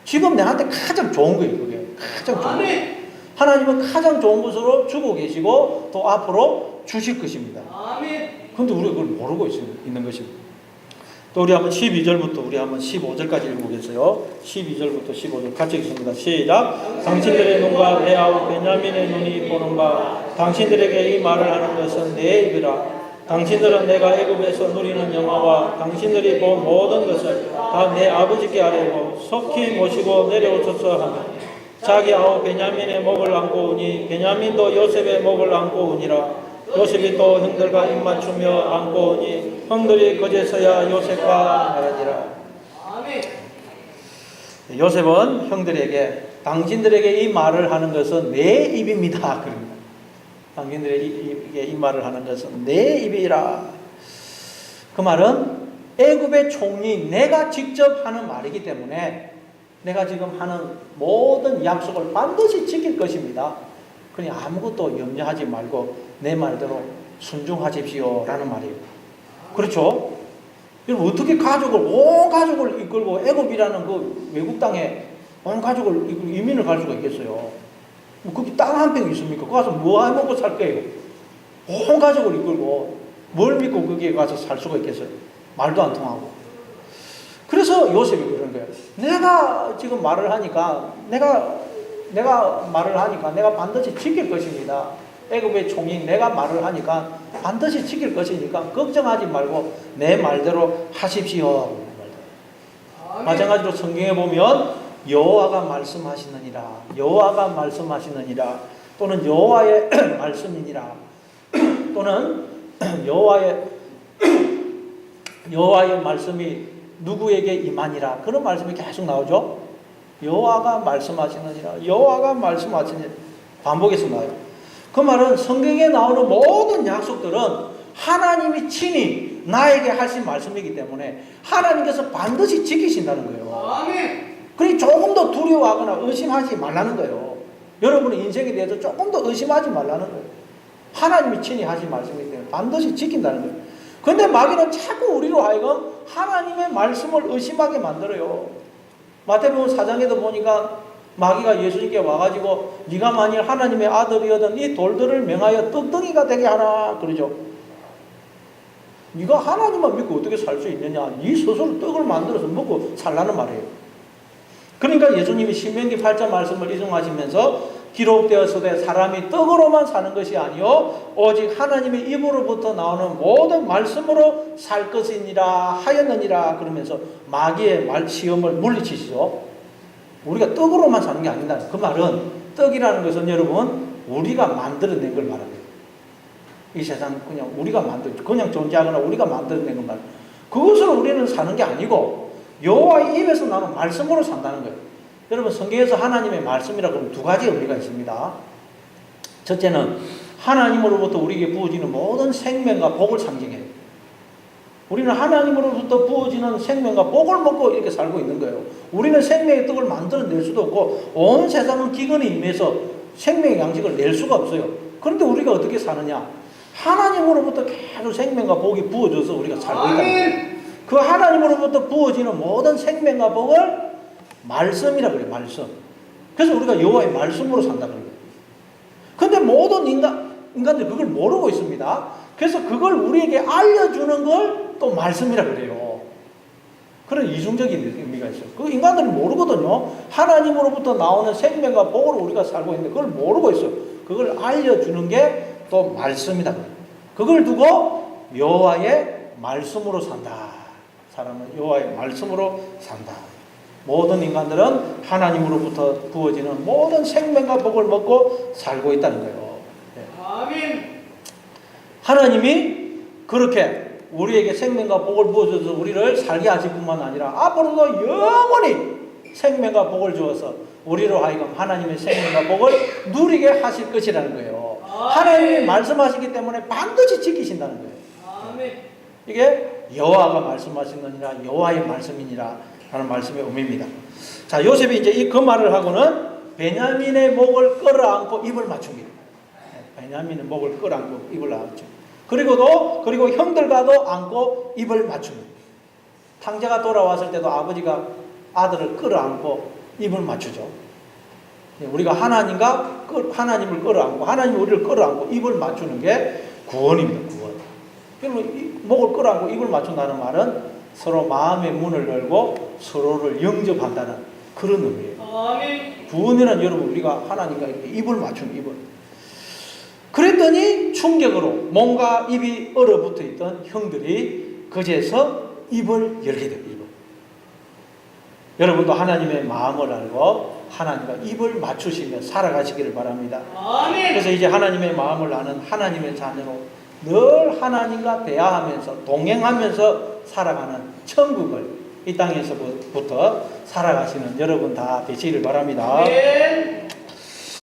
지금 내한테 가장 좋은 거예요. 그게 가장 좋은 거예요. 하나님은 가장 좋은 것으로 주고 계시고 또 앞으로 주실 것입니다. 아멘. 그런데 우리가 그걸 모르고 있는 것입니다. 또 우리 한번 12절부터 우리 한번 15절까지 읽어보겠어요. 12절부터 15절 같이 읽습니다. 시작. 당신들의 눈과 내 아우 베냐민의 눈이 보는 바 당신들에게 이 말을 하는 것은 내 입이라. 당신들은 내가 애굽에서 누리는 영화와 당신들이 본 모든 것을 다 내 아버지께 아뢰고 속히 모시고 내려오소서 하며 자기 아우 베냐민의 목을 안고 오니 베냐민도 요셉의 목을 안고 오니라. 요셉이 또 형들과 입맞추며 안고 오니 형들이 그제서야 요셉과 말하니라. 아멘. 요셉은 형들에게 당신들에게 이 말을 하는 것은 내 입입니다. 그럽니다. 당신들에게 이 말을 하는 것은 내 입이라. 그 말은 애굽의 총리 내가 직접 하는 말이기 때문에 내가 지금 하는 모든 약속을 반드시 지킬 것입니다. 그러니 아무것도 염려하지 말고 내 말대로 순종하십시오 라는 말이에요. 그렇죠? 여러분 어떻게 온 가족을 이끌고 애굽이라는 그 외국 땅에 온 가족을 이끌고 이민을 갈 수가 있겠어요? 거기 땅 한 평 있습니까? 거기 가서 뭐 해먹고 살 거예요? 온 가족을 이끌고 뭘 믿고 거기에 가서 살 수가 있겠어요? 말도 안 통하고. 그래서 요셉이 그런 거예요. 내가 지금 말을 하니까 내가 반드시 지킬 것입니다. 애굽의 총리 내가 말을 하니까 반드시 지킬 것이니까 걱정하지 말고 내 말대로 하십시오. 마찬가지로 성경에 보면 여호와가 말씀하시느니라 또는 여호와의 말씀이니라 또는 여호와의 말씀이 누구에게 임하니라 그런 말씀이 계속 나오죠. 여호와가 말씀하시느니라. 여호와가 말씀하시느니라. 반복해서 나와요. 그 말은 성경에 나오는 모든 약속들은 하나님이 친히 나에게 하신 말씀이기 때문에 하나님께서 반드시 지키신다는 거예요. 아멘. 그러니 조금 더 두려워하거나 의심하지 말라는 거예요. 여러분의 인생에 대해서 조금 더 의심하지 말라는 거예요. 하나님이 친히 하신 말씀이기 때문에 반드시 지킨다는 거예요. 그런데 마귀는 자꾸 우리로 하여금 하나님의 말씀을 의심하게 만들어요. 마태복음 4장에도 보니까 마귀가 예수님께 와가지고 네가 만일 하나님의 아들이거든 이 돌들을 명하여 떡덩이가 되게 하라 그러죠. 네가 하나님만 믿고 어떻게 살 수 있느냐. 네 스스로 떡을 만들어서 먹고 살라는 말이에요. 그러니까 예수님이 신명기 8장 말씀을 인용하시면서 기록되었으되 사람이 떡으로만 사는 것이 아니요 오직 하나님의 입으로부터 나오는 모든 말씀으로 살 것이니라 하였느니라 그러면서 마귀의 시험을 물리치시죠. 우리가 떡으로만 사는 게 아니다. 그 말은 떡이라는 것은 여러분 우리가 만들어낸 걸 말합니다. 이 세상 그냥 우리가 그냥 존재하거나 우리가 만들어낸 걸 말합니다. 그것으로 우리는 사는 게 아니고 여호와의 입에서 나오는 말씀으로 산다는 거예요. 여러분 성경에서 하나님의 말씀이라고 하면 두 가지 의미가 있습니다. 첫째는 하나님으로부터 우리에게 부어지는 모든 생명과 복을 상징해요. 우리는 하나님으로부터 부어지는 생명과 복을 먹고 이렇게 살고 있는 거예요. 우리는 생명의 떡을 만들어낼 수도 없고 온 세상은 기근에 임해서 생명의 양식을 낼 수가 없어요. 그런데 우리가 어떻게 사느냐? 하나님으로부터 계속 생명과 복이 부어져서 우리가 살고 있다. 그 하나님으로부터 부어지는 모든 생명과 복을 말씀이라 그래요. 말씀. 그래서 우리가 여호와의 말씀으로 산다 그래요. 그런데 모든 인간들이 그걸 모르고 있습니다. 그래서 그걸 우리에게 알려주는 걸 또 말씀이라 그래요. 그런 이중적인 의미가 있어요. 그 인간들이 모르거든요. 하나님으로부터 나오는 생명과 복으로 우리가 살고 있는데 그걸 모르고 있어요. 그걸 알려주는 게 또 말씀이다 그래요. 그걸 두고 여호와의 말씀으로 산다. 사람은 여호와의 말씀으로 산다. 모든 인간들은 하나님으로부터 부어지는 모든 생명과 복을 먹고 살고 있다는 거예요. 아멘. 하나님이 그렇게 우리에게 생명과 복을 부어줘서 우리를 살게 하실 뿐만 아니라 앞으로도 영원히 생명과 복을 주어서 우리로 하여금 하나님의 생명과 복을 누리게 하실 것이라는 거예요. 하나님이 말씀하시기 때문에 반드시 지키신다는 거예요. 아멘. 이게 여호와가 말씀하시느니라 여호와의 말씀이니라 하는 말씀의 의미입니다. 자, 요셉이 이제 그 말을 하고는 베냐민의 목을 끌어안고 입을 맞춥니다. 베냐민의 목을 끌어안고 입을 맞춥니다. 그리고 형들과도 안고 입을 맞춥니다. 탕자가 돌아왔을 때도 아버지가 아들을 끌어안고 입을 맞추죠. 우리가 하나님을 끌어안고 하나님이 우리를 끌어안고 입을 맞추는 게 구원입니다. 구원. 그러면 목을 끌어안고 입을 맞춘다는 말은 서로 마음의 문을 열고 서로를 영접한다는 그런 의미예요. 아멘. 구원이란 여러분 우리가 하나님과 이렇게 입을 맞추는 입을. 그랬더니 충격으로 몸과 입이 얼어붙어 있던 형들이 그제서 입을 열게 됩니다. 입을. 여러분도 하나님의 마음을 알고 하나님과 입을 맞추시며 살아가시기를 바랍니다. 아멘. 그래서 이제 하나님의 마음을 아는 하나님의 자녀로 늘 하나님과 대화하면서 동행하면서 살아가는 천국을 이 땅에서부터 살아가시는 여러분 다 되시기를 바랍니다. 아멘.